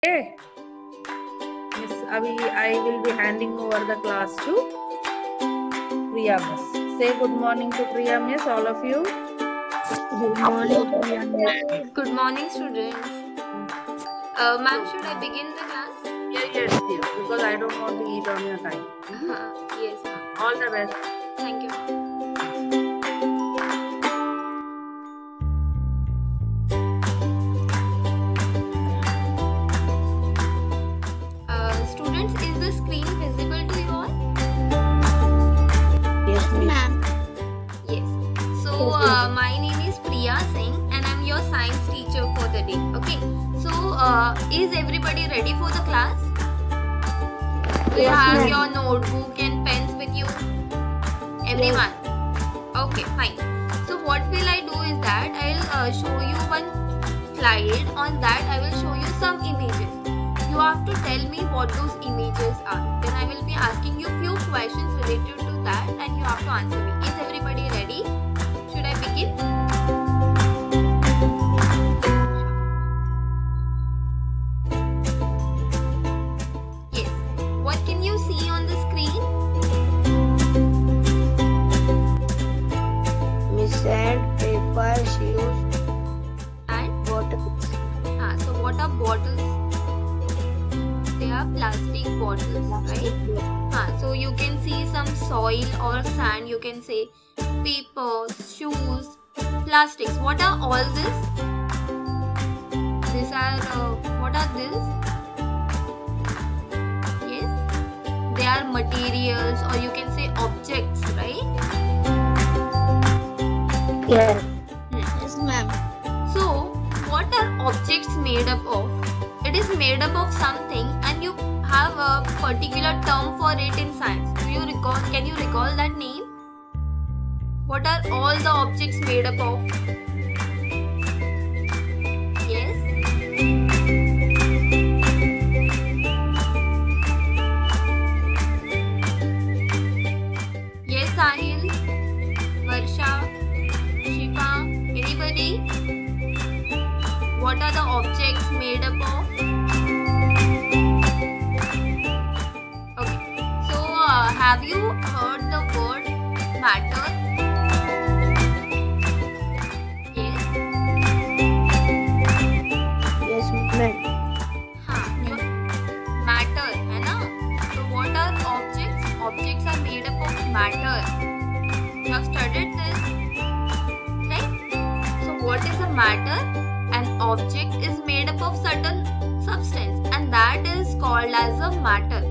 Okay. Miss Avi, I will be handing over the class to Priya Miss. Say good morning to Priya Miss, all of you. Good morning, Priya Miss. Good morning, students. Ma'am, should I begin the class? Yes, because I don't want to eat on your time. Yes, ma'am. All the best. Thank you, ma'am. Students, is the screen visible to you all? Yes, ma'am. Yes. So, my name is Priya Singh and I'm your science teacher for the day. Okay. So, is everybody ready for the class? Do you have your notebook and pens with you? Everyone? Okay, fine. So, what will I do is that I'll show you one slide. On that, I will show you some images. You have to tell me what those images are. Then I will be asking you few questions related to that and you have to answer me. Is everybody ready? Should I begin? Yes. What can you see on the screen? Miss sand, paper, shoes, And bottles. so what are bottles? They are plastic bottles, right? So you can see some soil or sand. You can say paper, shoes, plastics. What are all this? These are what are this? Yes, they are materials or you can say objects, right? Yes. Hmm. Yes, ma'am. So, what are objects made up of? It is made up of something and you have a particular term for it in science. Do you recall? Can you recall that name? What are all the objects made up of? Yes? Yes, Sahil, Varsha, Shifa, anybody? What are the objects made up of? Okay, so have you heard the word matter? Yes? Yes, ma'am. हाँ, matter है ना? So what are objects? Objects are made up of matter. You have studied this, right? So what is a matter? An object is made up of certain substance and that is called as a matter.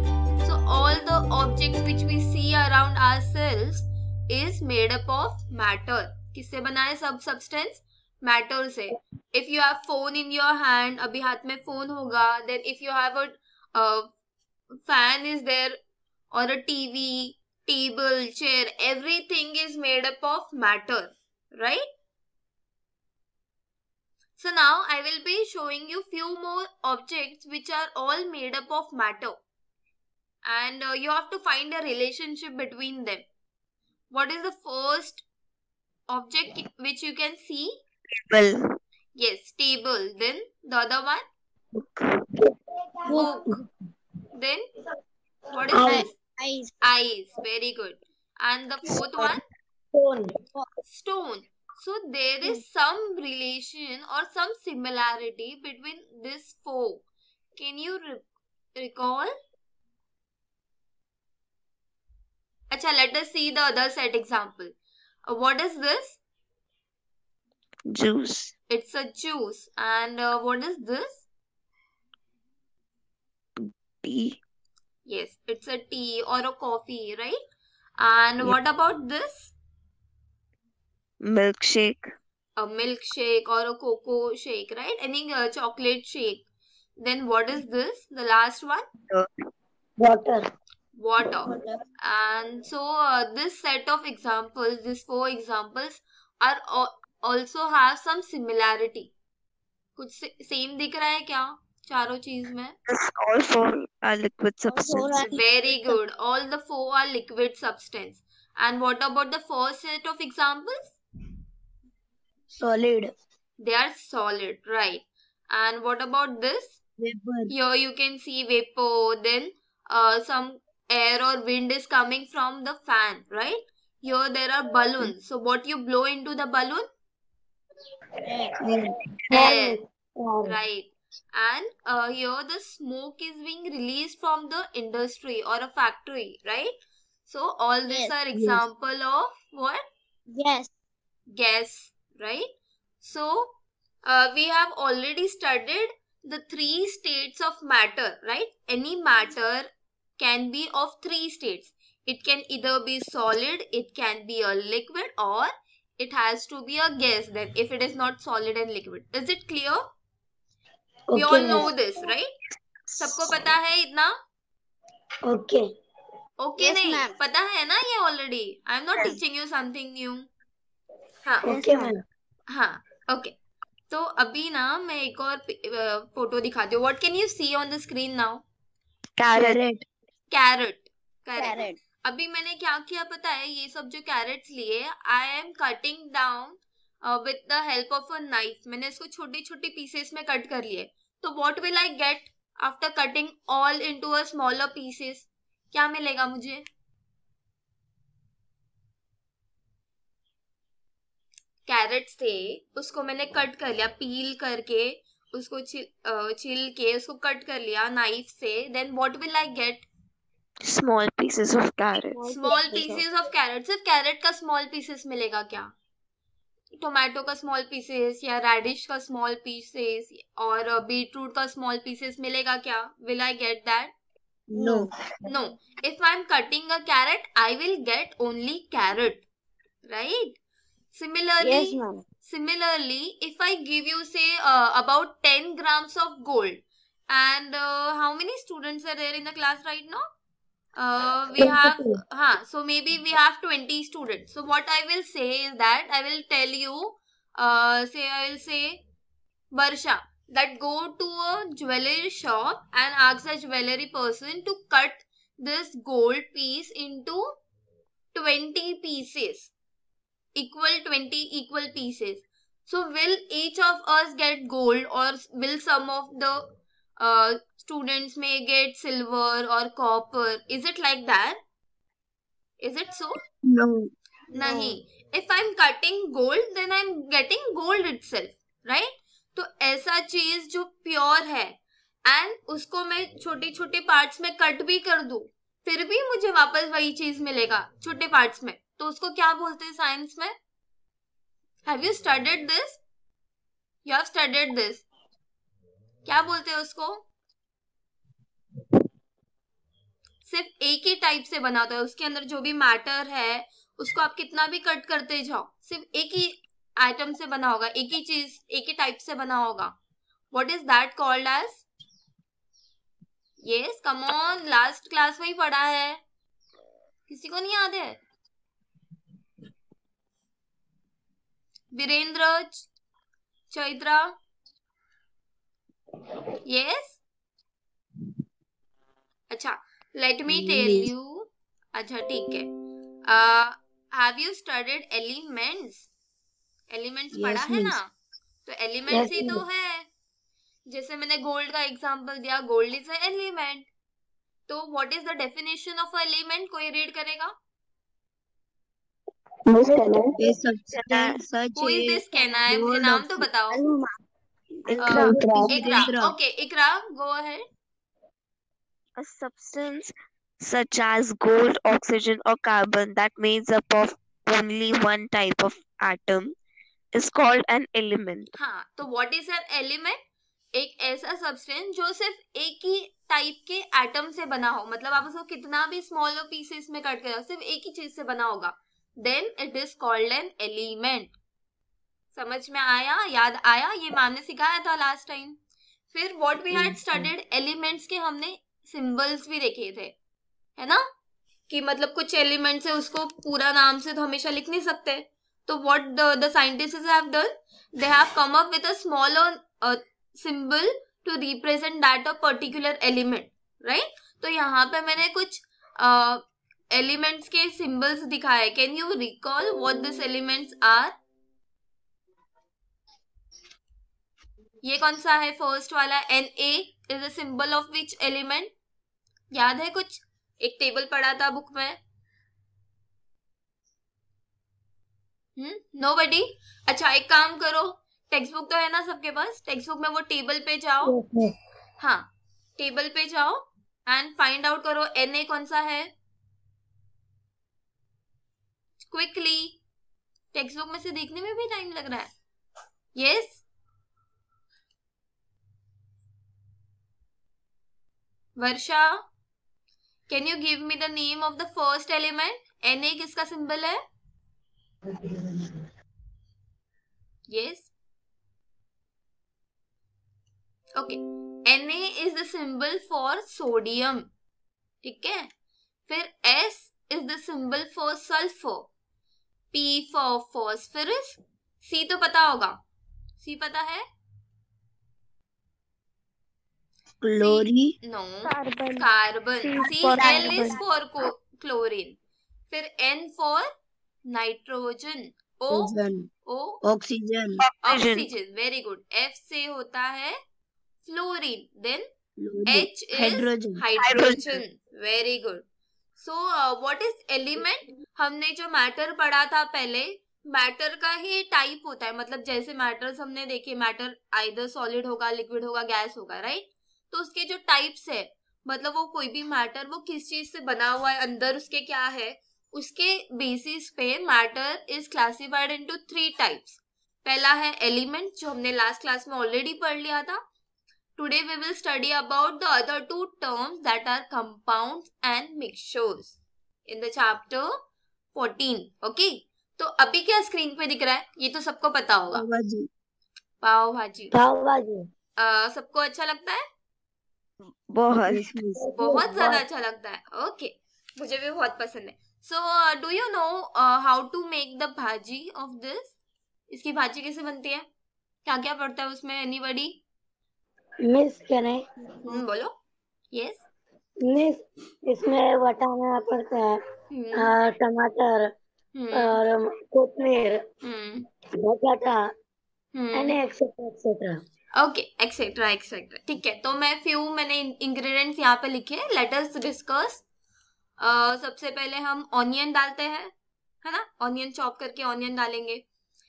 So all the objects which we see around ourselves is made up of matter. किससे बना है सब substance? Matter से. If you have phone in your hand, अभी हाथ में phone होगा. Then if you have a fan is there or a TV, table, chair, everything is made up of matter, right? So now I will be showing you few more objects which are all made up of matter. And you have to find a relationship between them. What is the first object which you can see? Table. Yes, table. Then the other one? Book. Then what is this? Eyes. Eyes. Very good. And the fourth one? Phone. Stone. So there is some relation or some similarity between these four. Can you recall? Acha, let us see the other set example. What is this? Juice. It's a juice. And what is this? Tea. Yes, it's a tea or a coffee, right? And what about this? Milkshake. A milkshake or a cocoa shake, right? Any chocolate shake. Then what is this? The last one? Water. Water. And so this set of examples, these four examples are also have some similarity. कुछ same दिख रहा है क्या चारों चीज में? All four are liquid substance. Very good. All the four are liquid substance. And what about the first set of examples? Solid. They are solid, right? And what about this? Vapor. Here you can see vapor, then some air or wind is coming from the fan, right? Here there are balloons. So what you blow into the balloon? Air, right? And here the smoke is being released from the industry or a factory, right? So all these Yes. are example of what? Yes. Gas, right? So we have already studied the 3 states of matter, right? Any matter can be of 3 states. It can either be solid, it can be a liquid, or it has to be a gas then if it is not solid and liquid. Is it clear? We all know this, right? सबको पता है इतना? Okay. Okay, Yes, नहीं ma'am. पता है ना ये already? I am not teaching you something new. हाँ Okay, ma'am. हाँ ओके तो अभी ना मैं एक और फोटो दिखाती हूँ. What can you see on the screen now? Carrot. Carrot. Carrot. अभी मैंने क्या किया पता है? ये सब जो कैरेट्स लिए I am cutting down with the help of a knife. मैंने इसको छोटी छोटी पीसेस में कट कर लिए. तो what will I get after cutting all into a smaller pieces? क्या मिलेगा मुझे? कैरेट्स थे, उसको मैंने कट कर लिया, पील करके उसको छिल के उसको कट कर लिया नाइफ से. Then what will I get? Small pieces of carrot. Small pieces of carrot. सिर्फ कैरेट का स्मॉल पीसेस मिलेगा क्या? टोमेटो का स्मॉल पीसेस या रेडिश का स्मॉल पीसेस और बीटरूट का स्मॉल पीसेस मिलेगा क्या? Will I get that? No. No. If I'm cutting a carrot, I will get only carrot, right? Similarly, Yes, ma'am. similarly, if I give you say about 10 grams of gold, and how many students are there in the class right now? We have, so maybe we have 20 students. So what I will say is that I will tell you, I will say, Barsha, that go to a jewelry shop and ask the jewelry person to cut this gold piece into 20 pieces, equal 20 equal pieces. So will each of us get gold, or will some of the students may get silver or copper? Is it like that? Is it so? No. नहीं. If I'm cutting gold, then I'm getting gold itself, right? तो ऐसा चीज जो pure है and उसको मैं छोटी छोटी पार्ट्स में कट भी कर दूं, फिर भी मुझे वापस वही चीज मिलेगा छोटे पार्ट्स में, तो उसको क्या बोलते हैं साइंस में? Have you studied this? You have studied this. क्या बोलते हैं उसको? सिर्फ एक ही टाइप से बना होता है, उसके अंदर जो भी मैटर है उसको आप कितना भी कट करते जाओ, सिर्फ एक ही आइटम से बना होगा, एक ही चीज एक ही टाइप से बना होगा. What is that called as? Yes, come on, last class में ही पढ़ा है, किसी को नहीं याद है? वीरेंद्र, चैत्रा, यस. अच्छा, लेट मी टेल यू. अच्छा ठीक है. Have you studied elements? Elements पढ़ा है ना? तो एलिमेंट्स ही तो है. जैसे मैंने गोल्ड का एग्जांपल दिया, गोल्ड इज अ एलिमेंट. तो what is the definition of element? कोई रीड करेगा? Who is this? कैन मुझे नाम तो बताओ. Ikra. Iqra. Okay Iqra, go ahead. A substance such as gold, oxygen, or carbon that makes up of only one type of atom is called an element. हाँ, तो what is an element? एक ऐसा substance जो सिर्फ एक ही टाइप के atom से बना हो, मतलब आप उसको कितना भी स्मॉलर पीसेस में कट करो, सिर्फ एक ही चीज से बना होगा, then it is called an element. समझ में आया? याद आया? ये मैम ने सिखाया था लास्ट टाइम. फिर what we had studied, elements के हमने सिंबल्स भी देखे थे, है ना? कि मतलब कुछ एलिमेंट्स है उसको पूरा नाम से तो हमेशा लिख नहीं सकते. तो what the scientists have done, they have come up with a smaller symbol to represent that a particular element, right? तो यहाँ पे मैंने कुछ elements के symbols दिखाए. Can you recall what these elements are? ये कौन सा है फर्स्ट वाला? Na is the symbol of which element? याद है कुछ? एक टेबल पढ़ा था बुक में। नोबडी? अच्छा एक काम करो, टेक्स्ट बुक तो है ना सबके पास, टेक्स्ट बुक में वो टेबल पे जाओ। हाँ टेबल पे जाओ एंड फाइंड आउट करो Na कौन सा है क्विकली। टेक्स्ट बुक में से देखने में भी टाइम लग रहा है। Yes Varsha, can you give me the name of the first element? Na किसका सिंबल है? Yes okay, Na is the symbol for sodium, ठीक है। फिर S is the symbol for sulphur, P for phosphorus, C तो पता होगा, C पता है? क्लोरी, no carbon, carbon, C for Cl is carbon. for chlorine. फिर N for nitrogen, O oxygen, oxygen, very good. F से होता है fluorine, then H is hydrogen, hydrogen, very good. So what is element? हमने जो matter पढ़ा था पहले, matter का ही टाइप होता है, मतलब जैसे मैटर्स हमने देखे, मैटर आइदर सॉलिड होगा, लिक्विड होगा, गैस होगा, राइट। तो उसके जो टाइप्स है, मतलब वो कोई भी मैटर वो किस चीज से बना हुआ है, अंदर उसके क्या है, उसके बेसिस पे matter is classified into 3 types. पहला है एलिमेंट, जो हमने लास्ट क्लास में ऑलरेडी पढ़ लिया था। Today we will study about the other two terms that are compounds and mixtures in the chapter 14. Okay? तो अभी क्या स्क्रीन पे दिख रहा है? ये तो सबको पता होगा, पाव भाजी। सबको अच्छा लगता है? बहुत ज्यादा अच्छा लगता है। ओके मुझे भी बहुत पसंद है। So do you know how to make the bhaji of this? इसकी भाजी कैसे बनती है? क्या क्या पड़ता है उसमें? एनीबॉडी? मिस करें? बोलो। यस मिस, इसमें वटाना पड़ता है, टमाटर और कोथमीर, बटाटा and etcetera etcetera. Okay etcetera etcetera, ठीक है। तो मैंने इंग्रेडिएंट्स यहाँ पे लिखे, लेट अस डिस्कस। सबसे पहले हम ऑनियन डालते हैं, है ना, ऑनियन चॉप करके ऑनियन डालेंगे।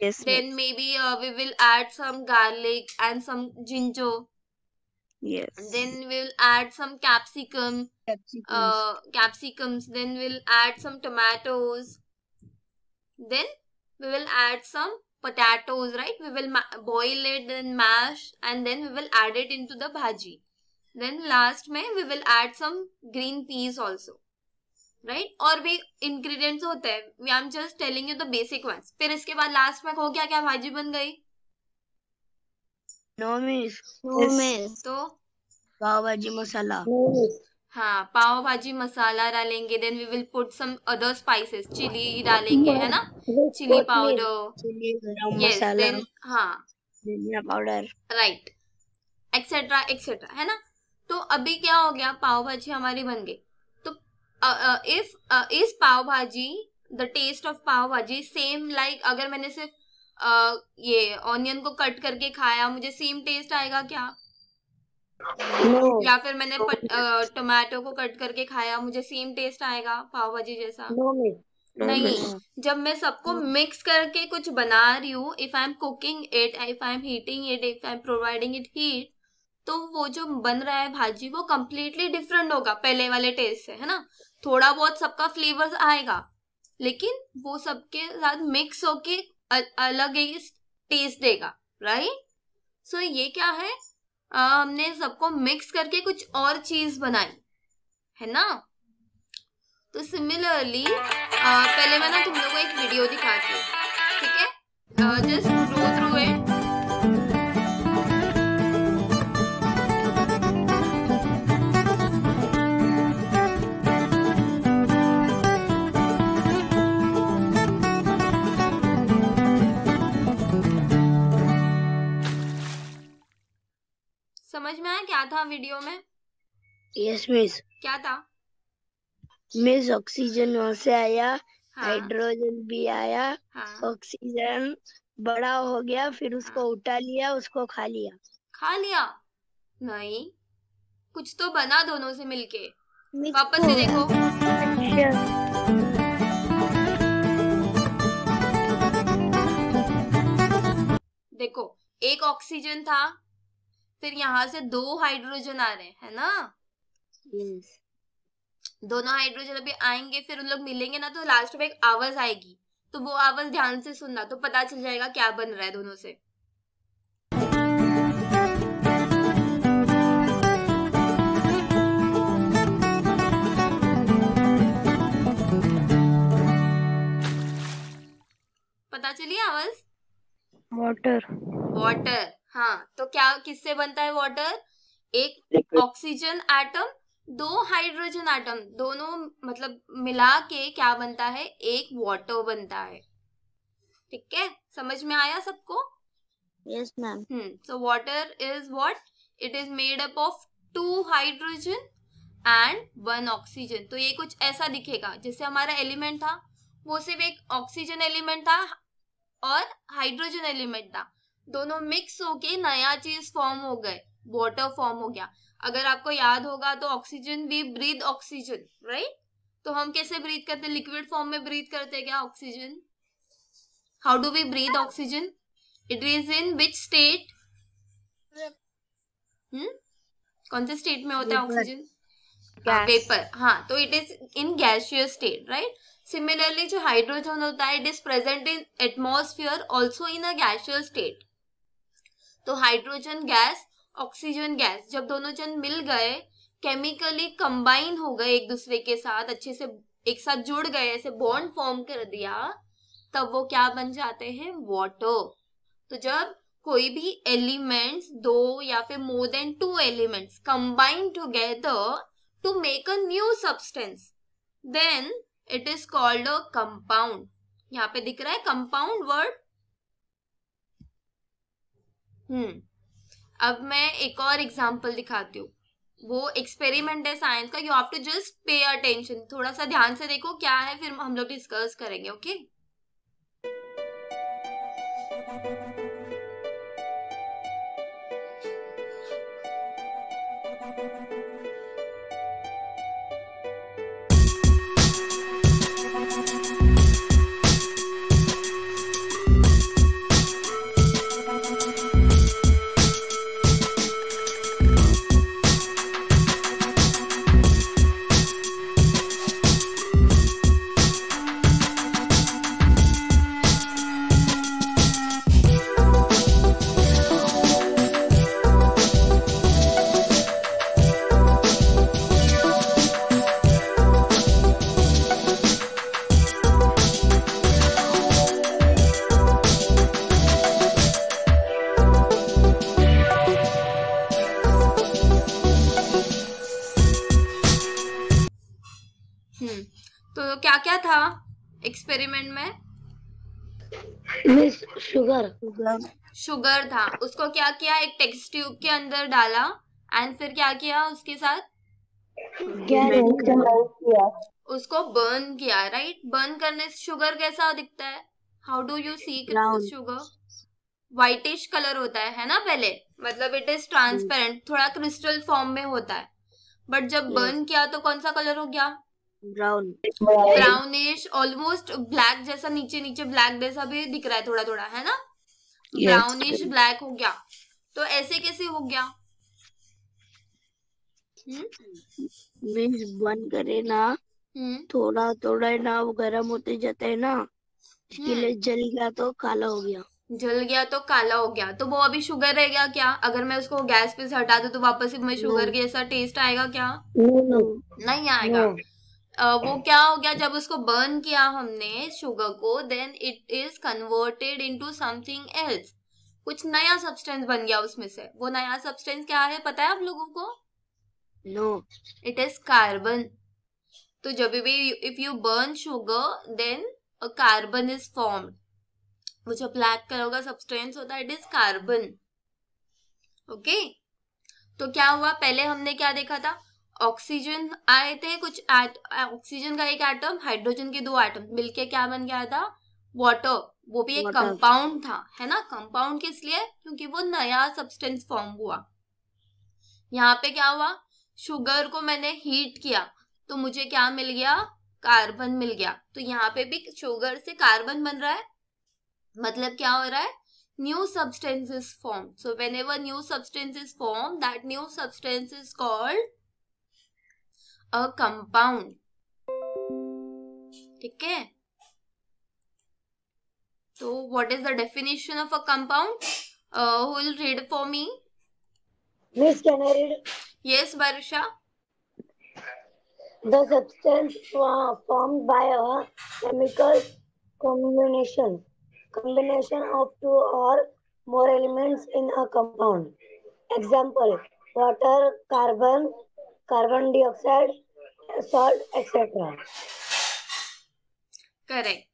Then may be we will add some garlic and some ginger. Then we will add some capsicums. Then we'll add some tomatoes. Then we will add some potatoes, right? We will boil it and mash, and then we will add it into the bhaji. Then last में we will add some green peas also, right? और भी ingredients होते हैं, I'm just telling you the basic ones. फिर इसके बाद last में हो क्या भाजी बन गई? नो मिस, तो पाव भाजी मसाला। हाँ पाव भाजी मसाला डालेंगे। Then we will put some other spices, chilli डालेंगे, है ना, चिली पाउडर, यस, देन हाँ धनिया पाउडर, राइट, एक्सेट्रा एक्सेट्रा, है ना। तो अभी क्या हो गया, पाव भाजी हमारी बन गई। तो इफ इज पाव भाजी द टेस्ट ऑफ पाव भाजी सेम लाइक अगर मैंने सिर्फ ये ऑनियन को कट करके खाया, मुझे सेम टेस्ट आएगा क्या? No. या फिर मैंने टोमेटो को कट करके खाया, मुझे सेम टेस्ट आएगा पाव भाजी जैसा? No, miss. नहीं, जब मैं सबको मिक्स करके कुछ बना रही हूँ, if I am cooking it, if I am heating it, if I am providing it heat, तो वो जो बन रहा है भाजी वो कंप्लीटली डिफरेंट होगा पहले वाले टेस्ट से, है ना। थोड़ा बहुत सबका फ्लेवर आएगा, लेकिन वो सबके साथ मिक्स होके अलग ही टेस्ट देगा, राइट। सो ये क्या है, हमने सबको मिक्स करके कुछ और चीज बनाई, है ना। तो सिमिलरली पहले मैं ना तुम लोगों को एक वीडियो दिखाती हूँ, ठीक है, जस्ट गो थ्रू इट। समझ में आया क्या था वीडियो में? Yes miss. क्या था? मिस ऑक्सीजन वहां से आया, हाँ, हाइड्रोजन भी आया, हाँ, ऑक्सीजन बड़ा हो गया, फिर उसको उठा लिया, उसको खा लिया। खा लिया? नहीं, कुछ तो बना दोनों से मिलके। वापस से देखो। देखो, एक ऑक्सीजन था, फिर यहाँ से 2 हाइड्रोजन आ रहे हैं, है ना? दोनों हाइड्रोजन अभी आएंगे, फिर उन लोग मिलेंगे ना, तो लास्ट में एक आवाज आएगी, तो वो आवाज ध्यान से सुनना, तो पता चल जाएगा क्या बन रहा है दोनों से। पता चली आवाज? वाटर। वाटर, हाँ। तो क्या किससे बनता है वाटर? एक ऑक्सीजन एटम, 2 हाइड्रोजन एटम, दोनों मतलब मिला के क्या बनता है? एक वाटर बनता है। ठीक है, समझ में आया सबको? Yes ma'am. So water is what? It is made up of 2 hydrogen and 1 oxygen. तो ये कुछ ऐसा दिखेगा, जैसे हमारा एलिमेंट था, वो सिर्फ एक ऑक्सीजन एलिमेंट था और हाइड्रोजन एलिमेंट था, दोनों मिक्स होके नया चीज फॉर्म हो गए, वाटर फॉर्म हो गया। अगर आपको याद होगा तो oxygen, we breathe oxygen, right? तो हम कैसे ब्रीथ करते हैं? लिक्विड फॉर्म में ब्रीथ करते हैं क्या oxygen? How do we breathe oxygen? It is in which state? कौन से स्टेट में होता है ऑक्सीजन? वेपर, हाँ। तो it is in gaseous state, right? Similarly जो हाइड्रोजन होता है, it is present in atmosphere also in a gaseous state. तो हाइड्रोजन गैस, ऑक्सीजन गैस, जब दोनों जन मिल गए, केमिकली कंबाइन हो गए एक दूसरे के साथ, अच्छे से एक साथ जुड़ गए, ऐसे बॉन्ड फॉर्म कर दिया, तब वो क्या बन जाते हैं? वाटर। तो जब कोई भी एलिमेंट्स, 2 या फिर more than 2 elements combine together to make a new substance, then it is called a compound. यहाँ पे दिख रहा है कंपाउंड वर्ड। अब मैं एक और एग्जांपल दिखाती हूँ, वो एक्सपेरिमेंट है साइंस का। You have to just pay attention, थोड़ा सा ध्यान से देखो क्या है, फिर हम लोग डिस्कस करेंगे। ओके? तो क्या क्या था एक्सपेरिमेंट में? मिस शुगर था। उसको क्या किया? एक टेस्ट ट्यूब के अंदर डाला, एंड फिर क्या किया उसके साथ? उसको बर्न किया, राइट? बर्न करने से शुगर कैसा दिखता है? How do you see sugar? Whitish colour होता है ना पहले, मतलब इट इज ट्रांसपेरेंट, थोड़ा क्रिस्टल फॉर्म में होता है। बट जब बर्न किया तो कौन सा कलर हो गया? ब्राउनिश, ऑलमोस्ट ब्लैक जैसा, नीचे नीचे ब्लैक जैसा भी दिख रहा है थोड़ा थोड़ा, है ना? ब्राउनिश ब्लैक हो गया। तो ऐसे कैसे हो गया? बंद करे ना, थोड़ा थोड़ा ना वो गर्म होते जाता है ना, इसके लिए जल गया तो काला हो गया। जल गया तो काला हो गया, तो वो अभी शुगर रह गया क्या? अगर मैं उसको गैस पे से हटा दूं तो वापस में शुगर के जैसा टेस्ट आएगा क्या? नहीं आएगा। वो क्या हो गया? जब उसको बर्न किया हमने शुगर को, then it is converted into something else, कुछ नया सब्सटेंस बन गया उसमें से। वो नया सब्सटेंस क्या है पता है आप लोगों को? No, it is carbon. तो जब भी if you burn sugar, then a carbon is formed. वो जो ब्लैक कलर का सब्सटेंस होता है, इट इज कार्बन। ओके? तो क्या हुआ? पहले हमने क्या देखा था? ऑक्सीजन आए थे कुछ, ऑक्सीजन का एक एटम, हाइड्रोजन के 2 एटम मिलके क्या बन गया था? वाटर, वो भी एक Water. कंपाउंड था, है ना। कंपाउंड किस लिए? क्योंकि वो नया सब्सटेंस फॉर्म हुआ। यहाँ पे क्या हुआ, शुगर को मैंने हीट किया तो मुझे क्या मिल गया, कार्बन मिल गया। तो यहाँ पे भी शुगर से कार्बन बन रहा है, मतलब क्या हो रहा है, new substance is form. So whenever new substance is form, that new substance is called a compound. ठीक है, तो what is the definition of a compound? Who will read for me? Miss, can I read? Yes Varsha. The substance formed by a chemical combination of two or more elements in a compound. Example: water, carbon dioxide, salt, etc. Correct.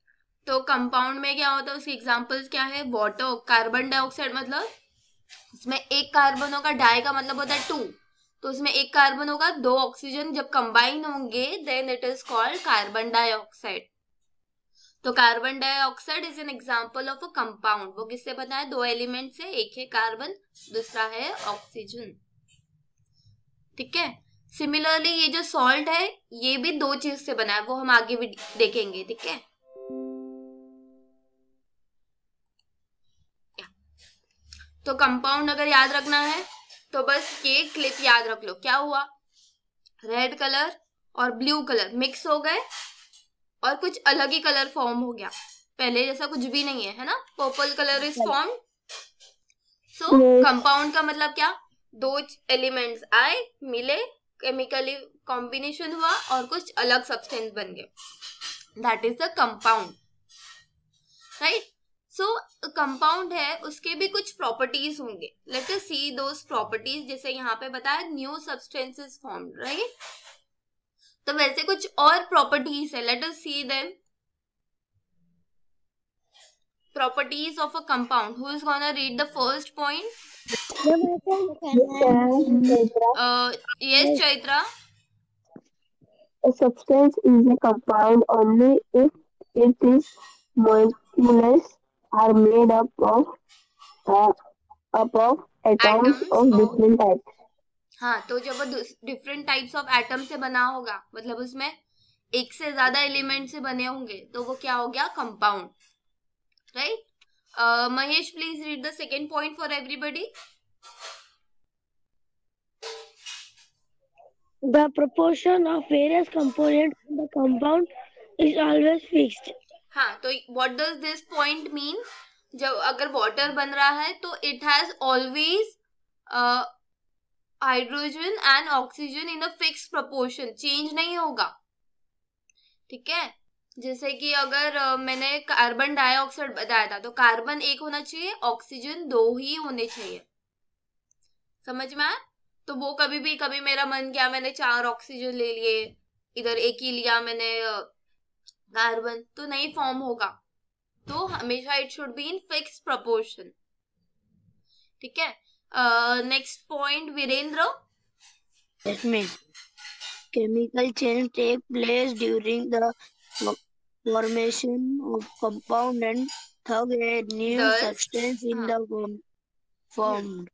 तो compound में क्या होता है, उसकी examples क्या है? Water, carbon dioxide, मतलब उसमें एक कार्बन होगा, डाई का मतलब होता है 2, तो उसमें एक कार्बन होगा, 2 ऑक्सीजन जब कंबाइन होंगे then it is called carbon dioxide. तो carbon dioxide is an example of a compound. वो किससे बना है? 2 एलिमेंट से, एक है कार्बन, दूसरा है ऑक्सीजन। ठीक है, सिमिलरली ये जो सॉल्ट है ये भी 2 चीज से बना है, वो हम आगे भी देखेंगे। ठीक है, तो कंपाउंड अगर याद रखना है तो बस ये क्लिप याद रख लो। क्या हुआ, रेड कलर और ब्लू कलर मिक्स हो गए और कुछ अलग ही कलर फॉर्म हो गया, पहले जैसा कुछ भी नहीं है, है ना। Purple colour is form. So compound का मतलब क्या, 2 एलिमेंट्स आए, मिले, केमिकली कॉम्बिनेशन हुआ और कुछ अलग सब्सटेंस बन गए, that is the compound, right. So compound है, उसके भी कुछ प्रॉपर्टीज होंगे। लेट अस सी दोस प्रॉपर्टीज। जैसे यहाँ पे बताया new substance is formed, right. तो वैसे कुछ और प्रॉपर्टीज है, let us see them. Properties of a compound. Who is gonna read the first point? Yes, Chaitra. A substance is a compound only if its molecules are made up of atoms of different types. हाँ, तो जब वो different types of atom से बना होगा, मतलब उसमें एक से ज्यादा एलिमेंट से बने होंगे, तो वो क्या हो गया, compound, right. Mahesh, please read the second point for everybody. The proportion of various components in the compound is always fixed. हाँ, तो what does this point mean? जब अगर वाटर बन रहा है तो it has always hydrogen and oxygen in a fix proportion, change नहीं होगा। ठीक है, जैसे कि अगर मैंने कार्बन डाइऑक्साइड बताया था, तो कार्बन 1 होना चाहिए, ऑक्सीजन 2 ही होने चाहिए। समझ में आया? तो वो कभी मेरा मन किया, मैंने 4 ऑक्सीजन ले लिए, इधर 1 ही लिया मैंने कार्बन, तो नहीं फॉर्म होगा। तो हमेशा it should be in fix proportion. ठीक है, next point Virendra. That means chemical change take place during the formation of compound and thus a new substance in the formed.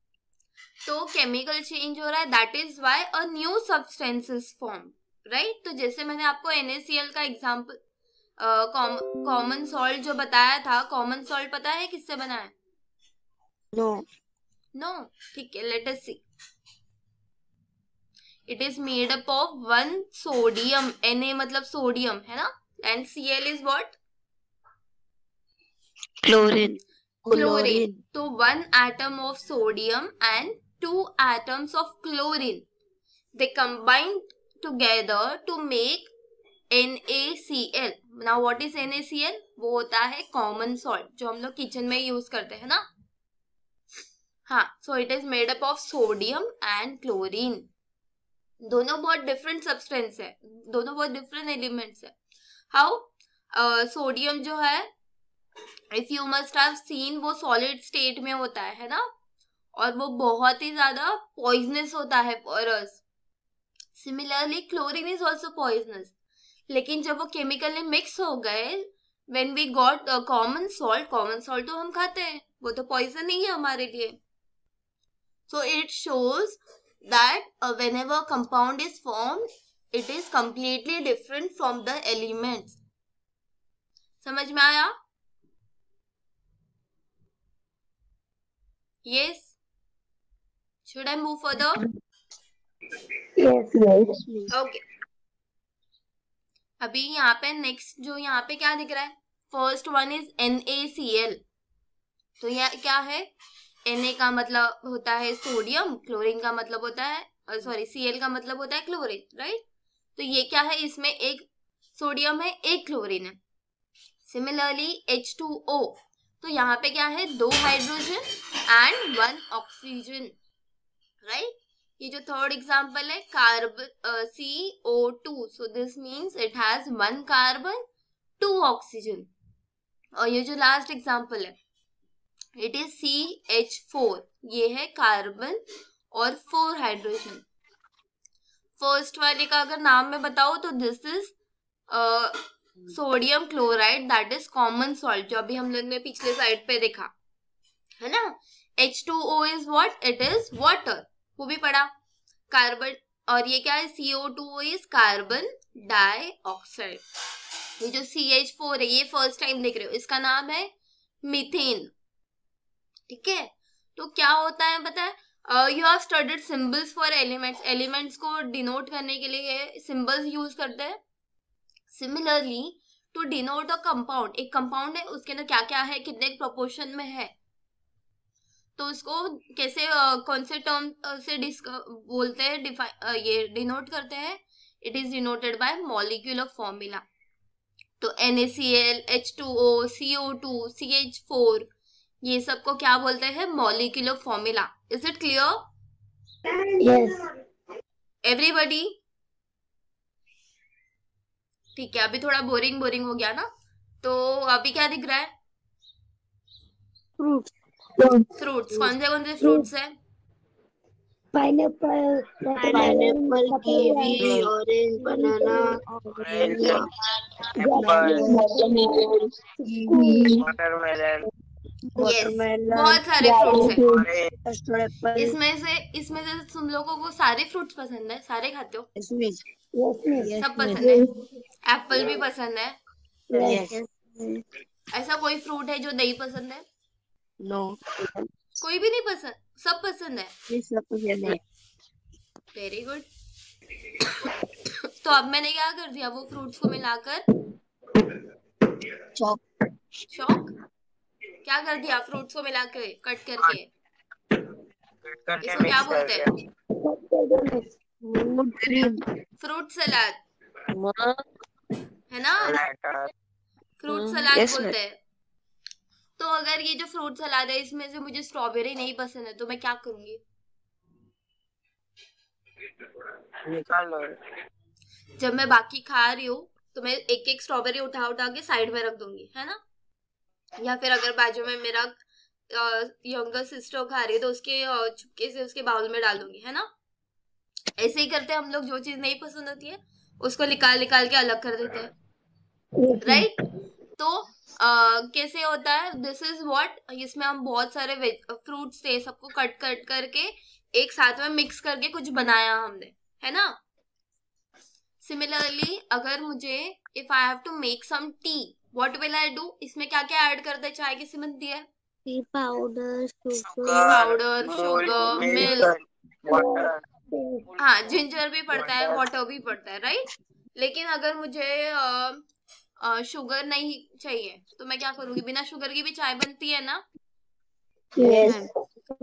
तो केमिकल चेंज हो रहा है, that is why a new substance is form, right. तो जैसे मैंने आपको NaCl का example, common salt जो बताया था, कॉमन सॉल्ट पता है किससे बना है? नो, ठीक है, let us see. It is made up of 1 sodium, Na मतलब सोडियम, है ना, and Cl is what? Chlorine. तो 1 atom of sodium and 2 atoms of chlorine, they combined together to make NaCl. Now what is NaCl? वो होता है common salt जो हम लोग किचन में यूज करते हैं ना। हाँ, so it is made up of sodium and chlorine. दोनों बहुत डिफरेंट सब्सटेंस है, दोनों बहुत डिफरेंट एलिमेंट्स है। हाउ? सोडियम जो है, if you must have seen, वो सॉलिड स्टेट में होता है ना, और वो बहुत ही ज्यादा पॉइजनस होता है for us. Similarly chlorine is also poisonous, लेकिन जब वो केमिकली मिक्स हो गए when we got common salt तो हम खाते हैं, वो तो पॉइजन नहीं है हमारे लिए. So it shows that whenever compound is formed, it is completely different from the elements. समझ में आया? Yes. Should I move further? Yes. Okay. अभी यहाँ पे नेक्स्ट जो यहाँ पे क्या दिख रहा है, फर्स्ट वन इज NaCl. तो यह क्या है, Na का मतलब होता है सोडियम, क्लोरीन का मतलब होता है Cl का मतलब होता है क्लोरीन, राइट. तो ये क्या है, इसमें एक सोडियम है, एक क्लोरीन है. सिमिलरली H2O, तो यहाँ पे क्या है, 2 हाइड्रोजन एंड 1 ऑक्सीजन, राइट. ये जो थर्ड एग्जांपल है carbon CO2, so this means it has 1 carbon 2 oxygen. और ये जो लास्ट एग्जांपल है इट इज CH4, ये है कार्बन और 4 हाइड्रोजन. फर्स्ट वाले का अगर नाम में बताओ तो this is sodium chloride, that is common salt, जो अभी हम लोग ने पिछले साइड पे देखा है ना. H2O is what, it is water, वो भी पढ़ा. कार्बन, और ये क्या है, CO2 इज कार्बन डाइऑक्साइड. ये जो CH4 है ये फर्स्ट टाइम देख रहे हो, इसका नाम है मीथेन. ठीक है. तो क्या होता है पता है, you have studied symbols for elements. Elements को डिनोट करने के लिए सिंबल्स यूज करते हैं. Similarly to denote a compound, एक कंपाउंड है उसके अंदर क्या क्या है, कितने प्रोपोर्शन में है, तो उसको कैसे कौन से टर्म से बोलते हैं, ये डिनोट करते हैं. It is denoted by molecular formula. तो NaCl, H2O, CO2, CH4, ये सब को क्या बोलते हैं, molecular formula. Is it clear? Yes. Everybody? ठीक है. अभी थोड़ा बोरिंग हो गया ना, तो अभी क्या दिख रहा है, Fruits. फ्रूट्स. कौन से फ्रूट्स है, Pineapple. Pineapple, kiwi, orange, banana, Watermelon. Yes, बहुत सारे फ्रूट्स हैं. apple. इसमें से तुम लोगों को सारे फ्रूट्स पसंद है, सारे खाते हो, Yes. सब पसंद है. एप्पल भी पसंद है. Yes. ऐसा कोई फ्रूट है जो नहीं पसंद है? No. कोई भी नहीं पसंद, सब पसंद है. This is very good. तो अब मैंने क्या कर दिया, वो फ्रूट्स को मिलाकर चॉक क्या कर दिया, फ्रूट्स को मिलाकर कट करके, इसको क्या बोलते हैं, फ्रूट सलाद, है ना. फ्रूट सलाद Yes, बोलते हैं. तो अगर ये जो फ्रूट सलाद है इसमें से मुझे स्ट्रॉबेरी नहीं पसंद है, तो मैं क्या करूंगी, जब मैं बाकी खा रही हूँ तो मैं एक एक स्ट्रॉबेरी उठा के साइड में रख दूंगी, है ना. या फिर अगर बाजू में मेरा यंगर सिस्टर खा रही है तो उसके चुपके से उसके बाउल में डाल दूंगी, है ना. ऐसे ही करते हैं हम लोग, जो चीज नहीं पसंद होती है उसको निकाल के अलग कर देते हैं, राइट. तो कैसे होता है, दिस इज व्हाट, इसमें हम बहुत सारे फ्रूट्स थे, सबको कट करके एक साथ में मिक्स करके कुछ बनाया हमने, है ना. सिमिलरली अगर मुझे if I have to make some tea, what will I do, इसमें क्या क्या ऐड करते हैं, चाय की सीमंती है, tea powder, powder, sugar, milk, हाँ जिंजर भी पड़ता है, वाटर भी पड़ता है, राइट. लेकिन अगर मुझे शुगर नहीं चाहिए तो मैं क्या करूंगी, बिना शुगर की भी चाय बनती है ना, Yes.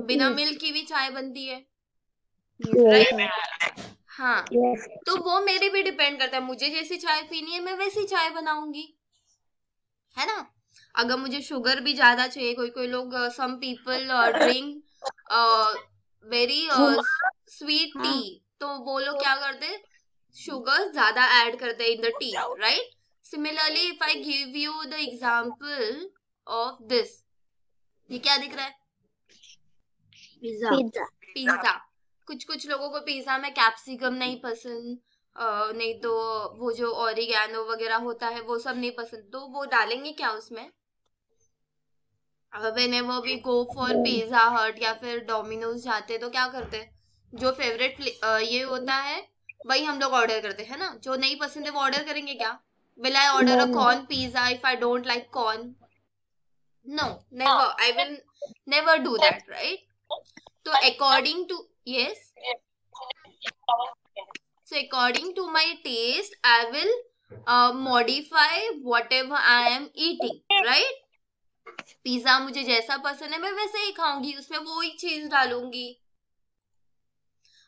बिना मिल्क की भी चाय बनती है, राइट. हाँ, Yes. तो वो मेरे पे डिपेंड करता है, मुझे जैसी चाय पीनी है मैं वैसी चाय बनाऊंगी, है ना. अगर मुझे शुगर भी ज्यादा चाहिए, कोई लोग some people drink very sweet tea, तो वो लोग क्या करते, शुगर ज्यादा ऐड करते हैं in the T, right. Similarly if I give you the example of this, ये क्या दिख रहा है, pizza. पिज्जा. कुछ लोगों को पिज्जा में कैप्सिकम नहीं पसंद, नहीं तो वो जो ऑरिगैनो वगैरह होता है वो सब नहीं पसंद, तो वो डालेंगे क्या उसमें? whenever we go for pizza हट या फिर डोमिनोज जाते तो क्या करते हैं, जो फेवरेट ये होता है वही हम लोग ऑर्डर करते हैं ना, जो नहीं पसंद है वो ऑर्डर करेंगे क्या? Will I order a corn pizza if I don't like corn? No, never. I will never do that, right? So according to, yes, so according to my taste, I will modify whatever I am eating, right? Pizza मुझे जैसा पसंद है मैं वैसे ही खाऊंगी, उसमें वो ही चीज डालूंगी।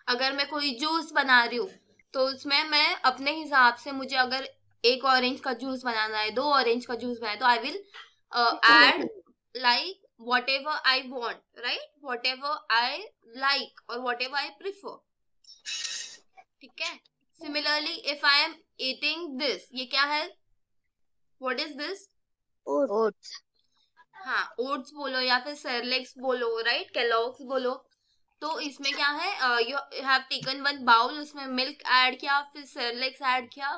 अगर मैं कोई जूस बना रही हूँ तो उसमें मैं अपने हिसाब से, मुझे अगर एक ऑरेंज का जूस बनाना है, 2 ऑरेंज का जूस बनाना है, तो I will add like whatever I want, right? Whatever I like or whatever I prefer. ठीक है? Similarly, if I am eating this, ये क्या है? What is this? Oats. हाँ, oats बोलो या फिर Cerelac बोलो, right? Kellogg's बोलो, तो इसमें क्या है? You have taken one bowl, उसमें मिल्क ऐड किया, फिर Cerelac ऐड किया,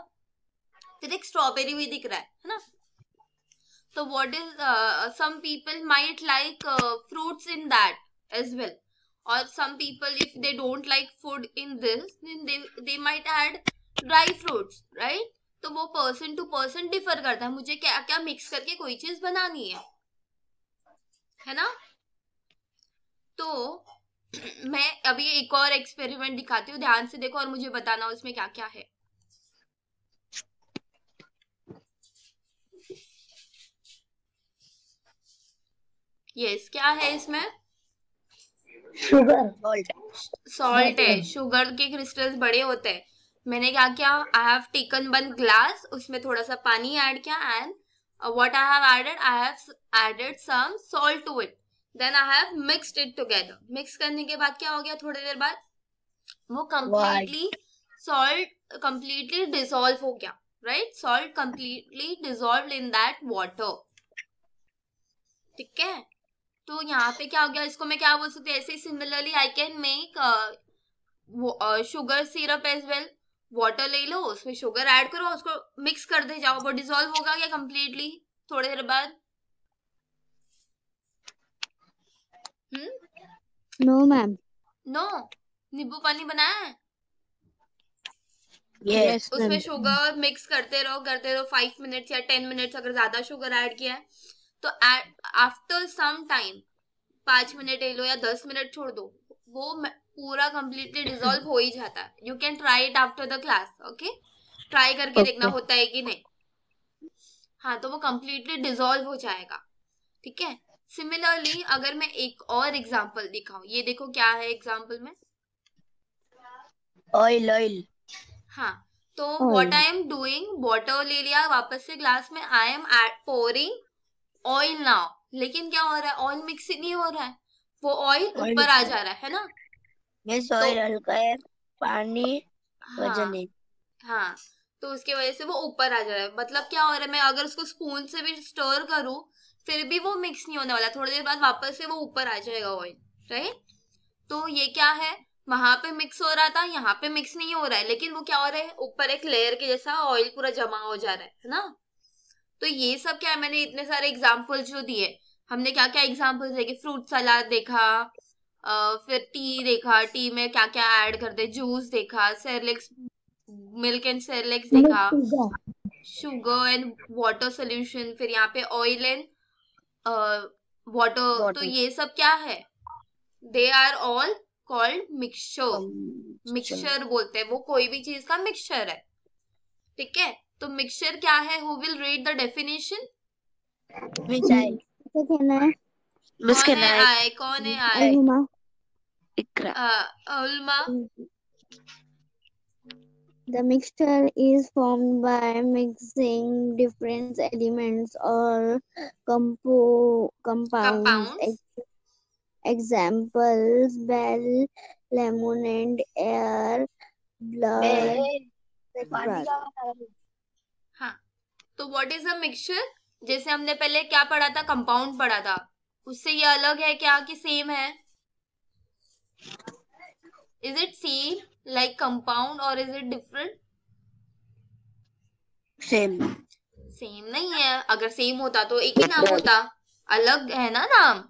फिर एक स्ट्रॉबेरी भी दिख रहा है ना? So what is some people might like fruits in that as well, or some people if they don't like food in this, then they might add dry fruits, right? तो वो person to person differ करता है, मुझे क्या क्या mix करके कोई चीज बनानी है ना? तो मैं अभी एक और एक्सपेरिमेंट दिखाती हूँ, ध्यान से देखो और मुझे बताना उसमें क्या क्या है। यस, क्या है इसमें? शुगर, सॉल्ट है। शुगर के क्रिस्टल्स बड़े होते हैं। मैंने क्या किया, आई हैव टेकन 1 ग्लास, उसमें थोड़ा सा पानी ऐड किया, and what I have added, I have added some salt to it, then I have mixed it together. Mix करने के बाद क्या हो गया, थोड़ी देर बाद वो कंप्लीटली सॉल्ट कंप्लीटली डिसॉल्व हो गया, right? Salt completely dissolve in that water, ठीक है? तो यहाँ पे क्या हो गया, इसको मैं क्या बोल सकती हूँ, ऐसे similarly I can make sugar syrup as well. Water ले लो, उसमें शुगर ऐड करो, उसको मिक्स कर दे जाओ, वो डिसॉल्व होगा क्या कंप्लीटली थोड़ी देर बाद? No ma'am. नो, नींबू पानी बनाया है? Yes. उसमें शुगर मिक्स करते रहो 5 मिनट्स या 10 मिनट्स, अगर ज्यादा शुगर ऐड किया है तो आफ्टर सम टाइम 5 मिनट ले लो या 10 मिनट छोड़ दो, वो पूरा कंप्लीटली डिसॉल्व हो ही जाता है। You can try it after the class, okay? Try करके देखना होता है कि नहीं। हाँ, तो वो कंप्लीटली डिसॉल्व हो जाएगा, ठीक है? सिमिलरली अगर मैं एक और एग्जांपल दिखाऊं, ये देखो क्या है एग्जांपल में, Oil. हाँ, तो what I am doing, water ले लिया वापस से ग्लास में, I am pouring oil now, लेकिन क्या हो रहा है, ऑयल मिक्स ही नहीं हो रहा है, वो ऑयल ऊपर आ जा रहा है ना? Yes, oil हल्का है, पानी वजन है। हाँ, तो उसकी वजह से वो ऊपर आ जा रहा है। मतलब क्या हो रहा है, मैं अगर उसको स्पून से भी स्टर करूं फिर भी वो मिक्स नहीं होने वाला, थोड़ी देर बाद वापस से वो ऊपर आ जाएगा ऑयल, राइट? तो ये क्या है, वहां पे मिक्स हो रहा था, यहाँ पे मिक्स नहीं हो रहा है, लेकिन वो क्या हो रहा है, ऊपर एक लेयर के जैसा ऑयल पूरा जमा हो जा रहा है ना? तो ये सब क्या है, मैंने इतने सारे एग्जाम्पल्स जो दिए, हमने क्या क्या एग्जाम्पल्स देखे, फ्रूट सलाद देखा, फिर टी देखा, टी में क्या क्या ऐड करते, जूस देखा, सेरेलेक्स मिल्क एंड सेरेलेक्स देखा, शुगर एंड वाटर सोल्यूशन, फिर यहाँ पे ऑयल एंड वाटर। तो ये सब क्या है, they are all called mixture. Mixture बोलते हैं, वो कोई भी चीज का मिक्सचर है, ठीक है? तो मिक्सचर क्या है, who will read the definition? कौन है आए? इकरा। Ulama. The mixture is formed by mixing different elements or compounds. Examples: bell, lemonade, air, blood, etc. हाँ, तो व्हाट इज अ मिक्सचर? जैसे हमने पहले क्या पढ़ा था, कंपाउंड पढ़ा था, उससे ये अलग है क्या कि सेम है? Is it same like compound और इज इट डिफरेंट? सेम नहीं है, अगर सेम होता तो एक ही नाम होता, अलग है ना नाम,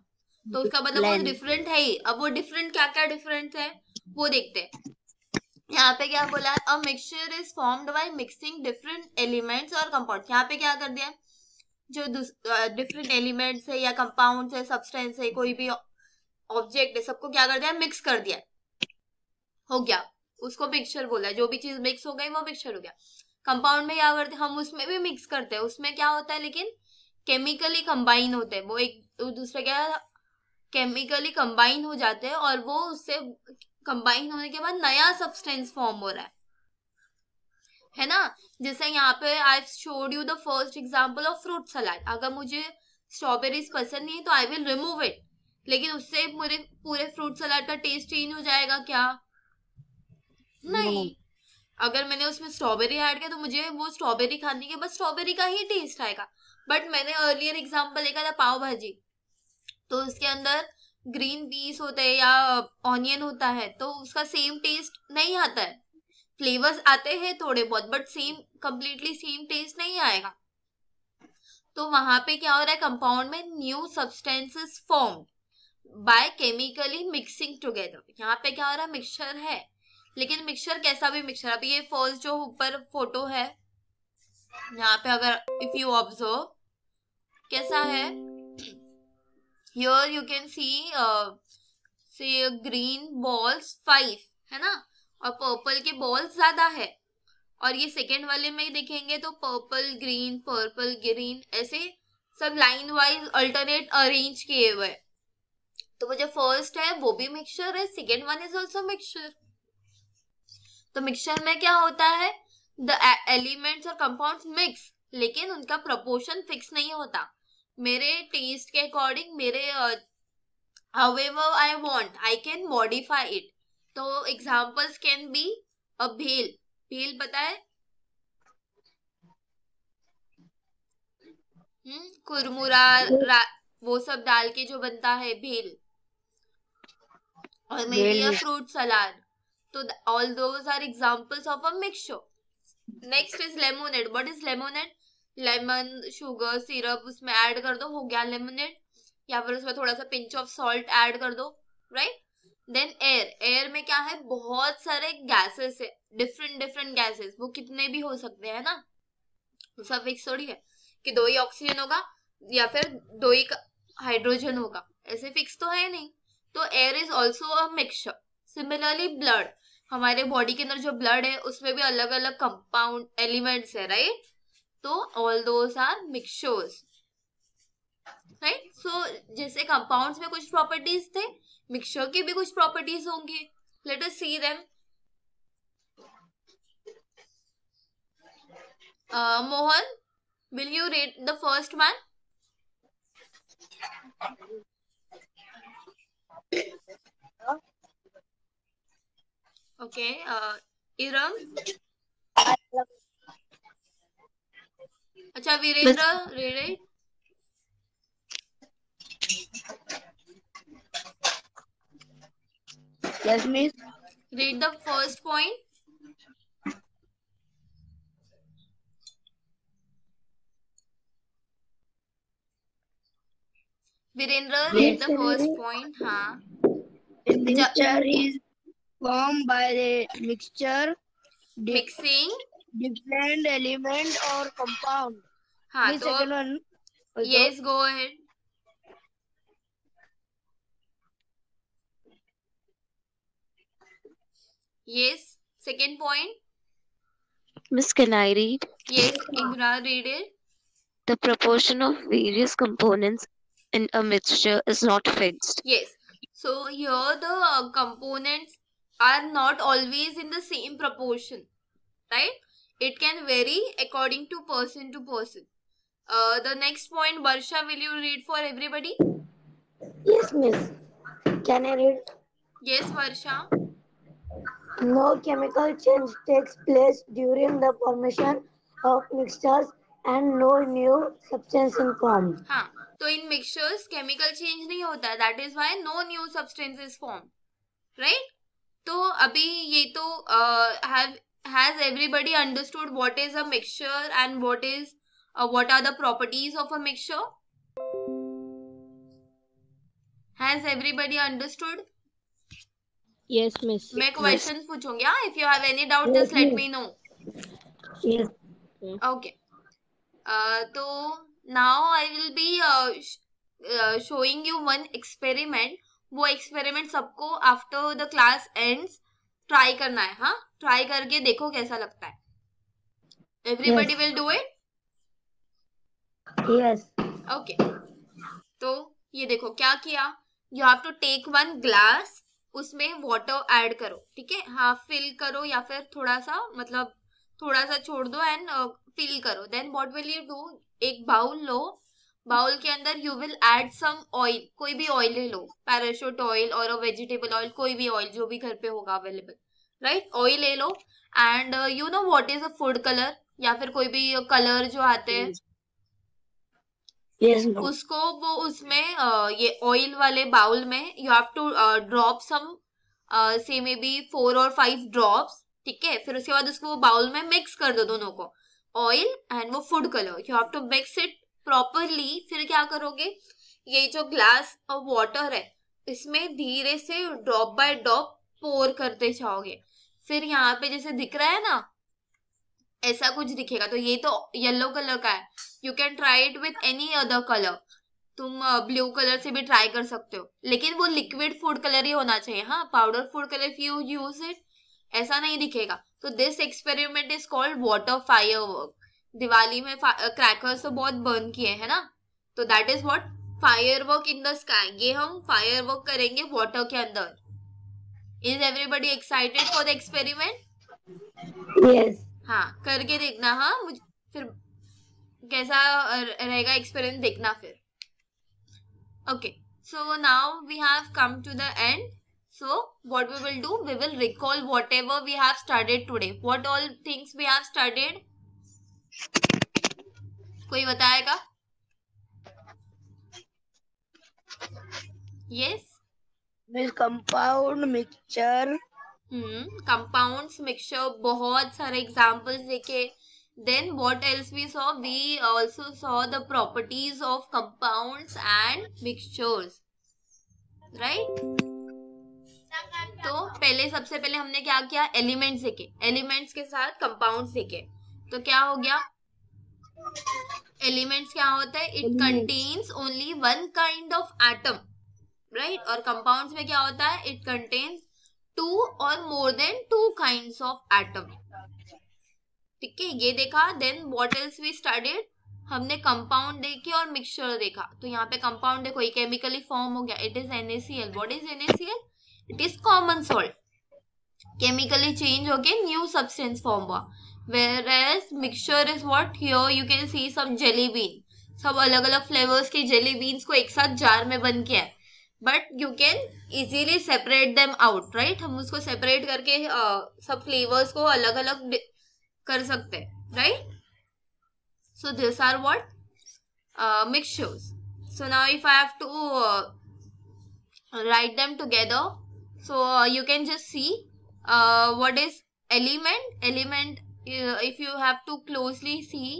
तो उसका मतलब वो डिफरेंट है ही। अब वो डिफरेंट क्या क्या डिफरेंट है वो देखते हैं। यहाँ पे क्या बोला है, a mixture is formed by mixing different elements और कंपाउंड्स। यहाँ पे क्या कर दिया, जो डिफरेंट एलिमेंट्स है या कंपाउंड्स है, सब्सटेंस है, कोई भी ऑब्जेक्ट है, सबको क्या कर दिया, मिक्स कर दिया, हो गया, उसको मिक्सचर बोला है। जो भी चीज मिक्स हो गई वो मिक्सचर हो गया। कंपाउंड में क्या करते हैं, हम उसमें भी मिक्स करते हैं, उसमें क्या होता है लेकिन केमिकली कंबाइन होते हैं, वो एक दूसरे के केमिकली कंबाइन हो जाते हैं, और वो उससे कंबाइन होने के बाद नया सब्सटेंस फॉर्म हो रहा है ना। जैसे यहाँ पे I showed you the first example of fruit salad. अगर मुझे स्ट्रॉबेरीज पसंद नहीं है तो आई विल रिमूव इट, लेकिन उससे पूरे पूरे फ्रूट सलाद का टेस्ट चेंज हो जाएगा क्या? नहीं। अगर मैंने उसमें स्ट्रॉबेरी ऐड किया तो मुझे वो स्ट्रॉबेरी खाने के बाद स्ट्रॉबेरी का ही टेस्ट आएगा। बट मैंने अर्लियर एग्जांपल देखा था पाव भाजी, तो उसके अंदर ग्रीन पीस होते हैं या ऑनियन होता है, तो उसका सेम टेस्ट नहीं आता है। फ्लेवर्स आते हैं थोड़े बहुत, but same completely same taste नहीं आएगा। तो वहां पे क्या हो रहा है, कंपाउंड में new substances form by chemically mixing together. यहाँ पे क्या हो रहा है, मिक्सचर है, लेकिन मिक्सचर कैसा भी मिक्सचर। अभी ये फर्स्ट जो ऊपर फोटो है यहाँ पे, अगर इफ यू ऑब्जर्व कैसा है, हियर यू कैन सी से ग्रीन बॉल्स 5 है ना, और पर्पल के बॉल्स ज्यादा है। और ये सेकेंड वाले में देखेंगे तो पर्पल ग्रीन ऐसे सब लाइन वाइज अल्टरनेट अरेंज किए हुए। तो वो जो फर्स्ट है वो भी मिक्सचर है, second one is also mixture. तो मिक्सचर में क्या होता है, द एलिमेंट्स और कंपाउंड्स मिक्स, लेकिन उनका प्रोपोर्शन फिक्स नहीं होता। मेरे टेस्ट के अकॉर्डिंग, मेरे however I want, I can modify it. तो examples can be a भेल। भेल पता है, कुरमुरा वो सब डाल के जो बनता है भेल, और may be a fruit salad. So all those are examples of a mixture. Next is lemonade. What is lemonade? Lemon, sugar, syrup उसमें ऐड कर दो, हो गया लेमनेड। या फिर उसमें थोड़ा सा पिंच ऑफ सॉल्ट ऐड कर दो, राइट। देन एयर, एयर में क्या है, बहुत सारे गैसेस है, डिफरेंट गैसेस, वो कितने भी हो सकते हैं ना, सब फिक्स थोड़ी है कि 2 ही ऑक्सीजन होगा या फिर 2 ही हाइड्रोजन होगा, ऐसे फिक्स तो है नहीं। तो air is also a mixture. Similarly blood, हमारे बॉडी के अंदर जो ब्लड है उसमें भी अलग अलग कंपाउंड एलिमेंट्स है, राइट। तो all those are mixtures, right. So जैसे कंपाउंड्स में कुछ प्रॉपर्टीज थे, मिक्सचर की भी कुछ प्रॉपर्टीज होंगे। Late us see them. Mohan, will you read the first one? Okay, Iram. अच्छा, Virendra, read it. Yes, miss. Read the first point. Virendra, read the first point. हाँ, The mixture is formed by the mixture mixing. different element or compound. हाँ, The तो second one. yes, go ahead. Yes, second point. Miss, can I read? Yes, Ingra, read it. The proportion of various components in a mixture is not fixed. Yes. So here the components are not always in the same proportion, right? It can vary according to person. The next point, Barsha, will you read for everybody? Yes, miss. Can I read? Yes, Varsha. No chemical change takes place during the formation of mixtures and no new substance is formed. हाँ, तो in mixtures chemical change नहीं होता है, that is why no new substance is formed, right? तो अभी ये तो have has everybody understood what is a mixture and what are the properties of a mixture? Has everybody understood? Yes, miss. मैं questions पूछूंगी. If you have any doubt, Yes, just let miss. me know. Yes. Okay. So now I will be showing you one experiment. वो experiment सबको after the class ends try करना है. हाँ, try करके देखो कैसा लगता है. Everybody will do it. Yes. Okay. तो ये देखो क्या किया. You have to take one glass. उसमें water add करो. ठीक है, हाफ fill करो या फिर थोड़ा सा मतलब थोड़ा सा छोड़ दो एंड fill करो. Then what will you do? एक बाउल लो. बाउल के अंदर you will add some oil. कोई भी ऑयल ले लो, पैराशूट ऑयल और वेजिटेबल ऑयल, कोई भी ऑयल जो भी घर पे होगा अवेलेबल. राइट, ऑयल ले लो. And you know what is a food colour या फिर कोई भी कलर जो आते हैं. Yes, ma'am. उसको वो उसमें ये ऑयल वाले बाउल में you have to drop some से मे बी 4 or 5 ड्रॉप्स. ठीक है, फिर उसके बाद उसको बाउल में मिक्स कर दो दोनों को, ऑयल एंड वो food colour. You have to mix it properly. फिर क्या करोगे, ये जो ग्लास ऑफ वाटर है इसमें धीरे से ड्रॉप बाय ड्रॉप पोर करते जाओगे. फिर यहाँ पे जैसे दिख रहा है ना, ऐसा कुछ दिखेगा. तो ये तो येलो कलर का है. You can try it with any other colour. तुम ब्लू कलर से भी ट्राई कर सकते हो, लेकिन वो लिक्विड फूड कलर ही होना चाहिए. हाँ, powder food colour if you use it ऐसा नहीं दिखेगा. तो this experiment is called water firework. Diwali में क्रैकर्स तो बहुत बर्न किए है ना, तो that is what firework in the sky. ये हम फायरवर्क करेंगे वाटर के अंदर. Is everybody excited for the experiment? Yes. हाँ, करके देखना. हाँ, मुझे फिर कैसा रहेगा एक्सपेरिमेंट देखना फिर. Okay, so now we have come to the end. So what we will do, we will recall whatever we have studied today. What all things we have studied? कोई बताएगा? Yes. Miss, compound, mixture. Compounds, mixture, बहुत सारे examples देखे. Then what else we saw? We also saw the properties of compounds and mixtures. Right? तो पहले सबसे पहले हमने क्या किया, एलिमेंट्स देखे. एलिमेंट्स के साथ कंपाउंड्स देखे. तो क्या हो गया, एलिमेंट्स क्या होता है, it contains only one kind of atom. Right, और कंपाउंड्स में क्या होता है, it contains 2 or more than 2 kinds of atom. ठीक है, ये देखा. Then what else we studied, हमने कंपाउंड देखे और मिक्सचर देखा. तो यहाँ पे कंपाउंड देखो, ये केमिकली फॉर्म हो गया, it is NaCl. What is NaCl? It is common salt. Chemically change होके न्यू सब्सटेंस फॉर्म हुआ. whereas mixture is what, here you can see some jelly bean. सब अलग अलग फ्लेवर्स के जेली बीन्स को एक साथ जार में बन के है. But you can easily separate them out. Right, हम उसको सेपरेट करके सब फ्लेवर्स को अलग अलग कर सकते हैं. Right, so these are what mixtures. So now if I have to write them together, so you can just see what is element. If you have to closely see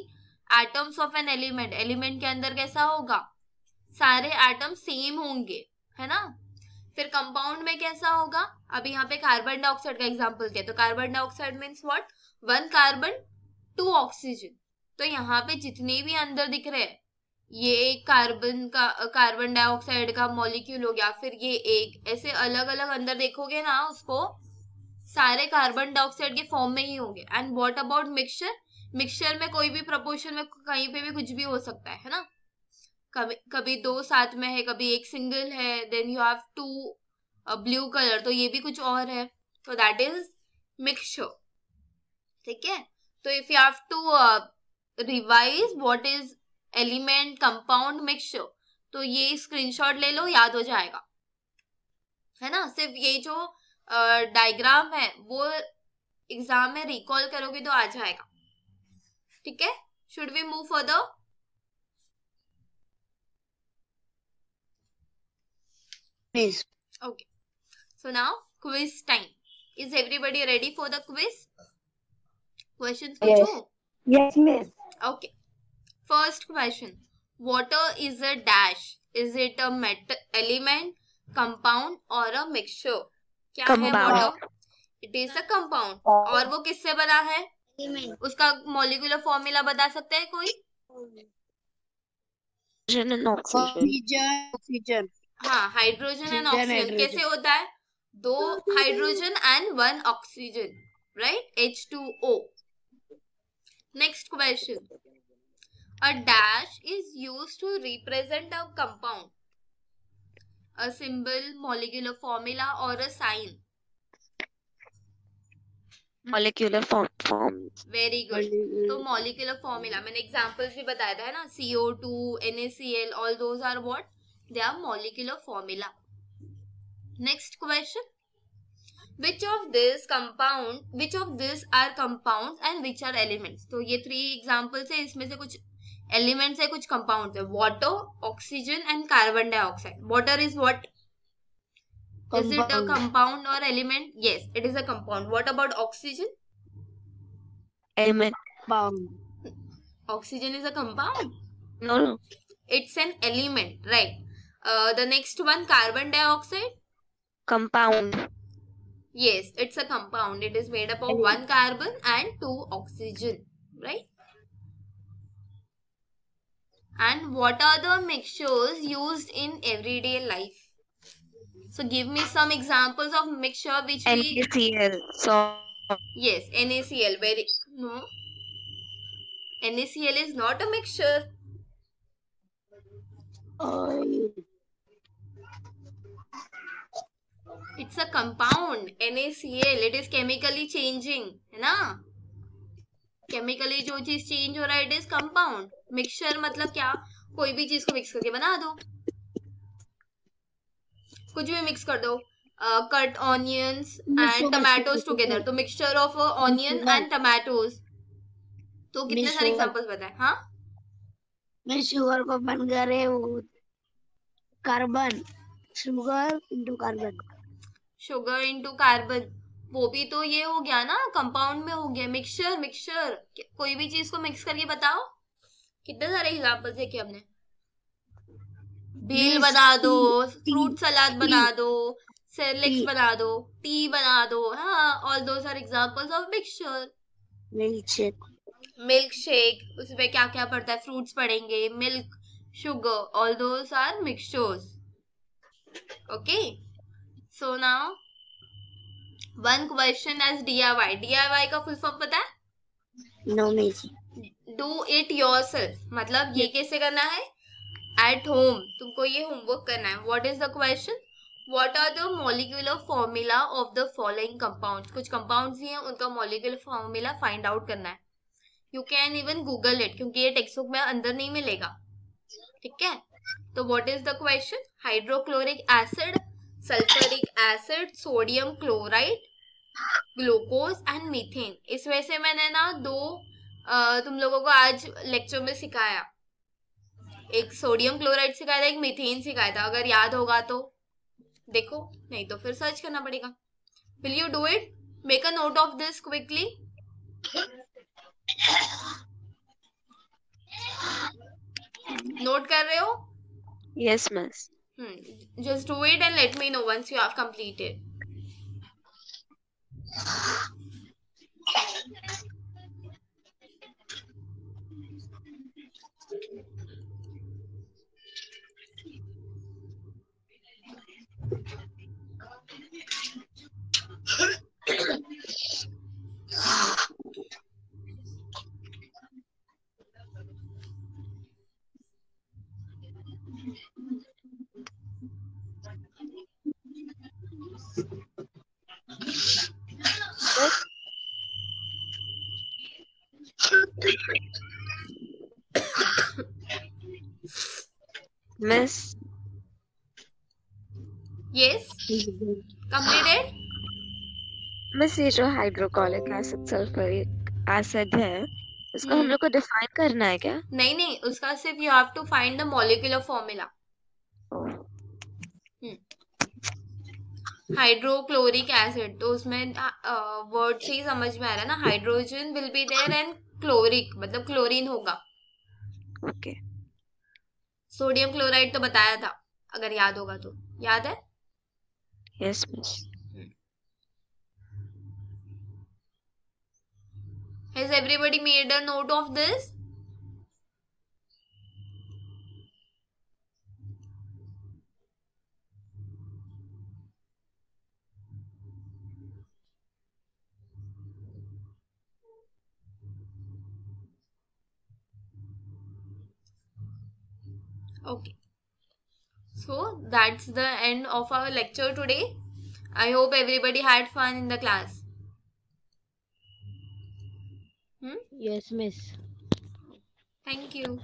atoms of an element के अंदर कैसा होगा, सारे atom same होंगे, है ना. फिर compound में कैसा होगा, अभी यहाँ पे कार्बन डाइऑक्साइड का एग्जांपल किया. तो carbon dioxide means what, 1 carbon 2 oxygen. तो यहाँ पे जितने भी अंदर दिख रहे हैं, ये एक कार्बन डाइऑक्साइड का मॉलिक्यूल हो गया, फिर ये एक, ऐसे अलग अलग अंदर देखोगे ना उसको, सारे कार्बन डाइऑक्साइड के फॉर्म में ही होंगे. And what about mixture, mixture में कोई भी प्रपोर्शन में कहीं पे भी कुछ भी हो सकता है ना. कभी 2 साथ में है, कभी एक सिंगल है. Then you have 2 blue colour, तो ये भी कुछ और है. तो दैट इज मिक्सचर. ठीक है, तो if you have to revise what is element, compound, mixture, तो ये स्क्रीनशॉट ले लो, याद हो जाएगा, है ना. सिर्फ ये जो डायग्राम है वो एग्जाम में रिकॉल करोगे तो आ जाएगा. ठीक है, should we move further? Please. Okay, so now quiz time. Is everybody ready for the quiz? Questions Yes. पूछूं? Yes, miss. Okay. First question. Water is a dash. Is it a element, compound or a mixture? क्या है Compound. water? It is a compound. और वो किससे बना है? उसका molecular formula बता सकते हैं कोई? Hydrogen and oxygen. Oxygen. हाँ, हाइड्रोजन एंड ऑक्सीजन. कैसे होता है? 2 hydrogen and 1 oxygen, right? H2O. Next question. A dash is used to represent a compound, a symbol, molecular formula or a sign. Molecular form. Very good. तो molecular formula मैंने examples भी बताया था, है ना? CO2, NaCl, all those are what? They are molecular formula. Next question. Which of these are compounds and which are elements? तो ये 3 examples है, इसमें से कुछ elements है, कुछ compounds है. Water, oxygen and carbon dioxide. Water is what? Is it a compound or element? Yes, it is a compound. What about oxygen? Element. Oxygen is a compound? No. It's an element, right? The next one, carbon dioxide? Compound. Yes, it's a compound. It is made up of 1 carbon and 2 oxygen, right? And what are the mixtures used in everyday life? So give me some examples of mixture which we... NaCl. So Yes, NaCl. No. NaCl is not a mixture. It's a compound. NaCl. It is chemically changing. है ना? Chemically जो चीज change हो रहा है, it is compound. Mixture मतलब क्या? कोई भी चीज को mix करके बना दो. कुछ भी mix कर दो. Cut onions and tomatoes together. तो mixture of onion and tomatoes. तो कितने सारे examples बताए? हाँ? मैं शुगर को बन करे वो carbon. Sugar into carbon. Sugar into carbon. वो भी तो ये हो गया ना, कंपाउंड में हो गया. मिक्सचर. कोई भी चीज को मिक्स करके बताओ. कितने सारे एग्जांपल्स है कि हमने. भेल बना दो, फ्रूट सलाद बना दो, सेरेलेक्स बना दो, टी बना दो. हाँ, all those are examples of mixture. Milk shake, उसमें क्या क्या पड़ता है? फ्रूट्स पड़ेंगे, milk, sugar, all those are mixtures. Okay, so now one question as DIY. DIY का फुल फॉर्म पता है? No, miss. Do it yourself. मतलब ये कैसे करना है? At home. तुमको ये होमवर्क करना है. What is the question? What are the molecular formula of the following compounds? कुछ compounds ही हैं, उनका molecular formula find out करना है. You can even Google it, क्योंकि ये टेक्स्ट बुक में अंदर नहीं मिलेगा. ठीक है? तो what is the question? Hydrochloric acid, sulfuric acid, sodium chloride, glucose and methane. इसमें से मैंने ना 2 तुम लोगों को आज लेक्चर में सिखाया. एक सोडियम क्लोराइड सिखाया था, एक मीथेन सिखाया था. अगर याद होगा तो देखो, नहीं तो फिर सर्च करना पड़ेगा. Will you do it? Make a note of this quickly. Note कर रहे हो? yes, miss. Just do it and let me know once you have completed. Miss. Yes, completed. Miss ये जो हाइड्रोक्लोरिक एसिड सल्फ्यूरिक एसिड है, इसको हम लोग को डिफाइन करना है क्या? नहीं, उसका सिर्फ you have to find the molecular formula. Hydrochloric acid, तो उसमें वर्ड से ही समझ में आ रहा है ना, hydrogen will be there and chloric मतलब क्लोरीन होगा. Okay. सोडियम क्लोराइड तो बताया था, अगर याद होगा तो. याद है? Yes, miss. Has everybody made a note of this? Okay. So that's the end of our lecture today. I hope everybody had fun in the class. Yes, miss. Thank you.